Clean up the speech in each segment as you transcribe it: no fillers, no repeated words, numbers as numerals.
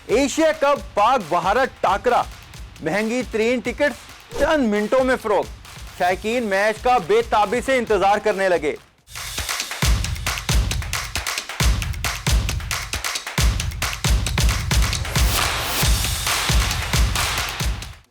Asia cup Pak Bharat टाकरा, महंगी तरीन ticket चंद मिनटों में फरोख्त। शौकीन मैच का बेताबी से इंतजार करने लगे।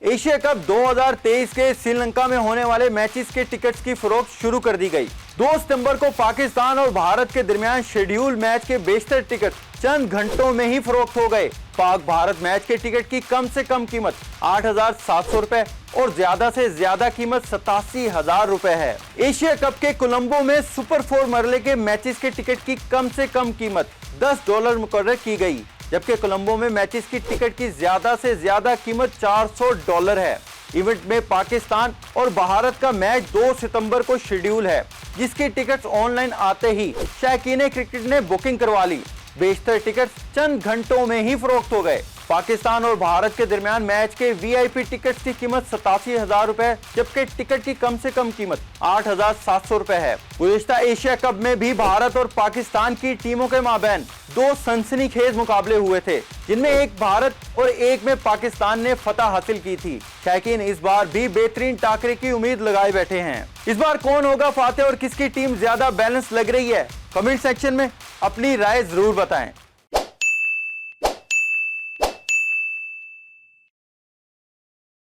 एशिया कप 2023 के श्रीलंका में होने वाले मैचेस के टिकट्स की फरोख्त शुरू कर दी गई। 2 सितंबर को पाकिस्तान और भारत के दरमियान शेड्यूल मैच के बेशतर टिकट चंद घंटों में ही फरोख्त हो गए। पाक भारत मैच के टिकट की कम से कम कीमत 8,700 रुपए और ज्यादा से ज्यादा कीमत 87,000 रुपए है। एशिया कप के कोलंबो में सुपर 4 मरले के मैचेस के टिकट की कम से कम कीमत $10 मुकर्रर की गई, जबकि कोलंबो में मैचेस की टिकट की ज्यादा से ज्यादा कीमत $400 है। इवेंट में पाकिस्तान और भारत का मैच 2 सितंबर को शेड्यूल है, जिसकी टिकट्स ऑनलाइन आते ही शौकीन क्रिकेट ने बुकिंग करवा ली। बेशतर टिकट्स चंद घंटों में ही फरोख्त हो गए। पाकिस्तान और भारत के दरमियान मैच के वीआईपी टिकट्स की कीमत 87,000 रुपए, जबकि टिकट की कम से कम कीमत 8,700 रुपए है। गुज़िश्ता एशिया कप में भी भारत और पाकिस्तान की टीमों के माबैन 2 सनसनीखेज मुकाबले हुए थे, जिनमें एक भारत और एक में पाकिस्तान ने फतह हासिल की थी। शौकीन इस बार भी बेहतरीन टाकरे की उम्मीद लगाए बैठे हैं। इस बार कौन होगा फातेह और किसकी टीम ज्यादा बैलेंस लग रही है? कमेंट सेक्शन में अपनी राय जरूर बताएं।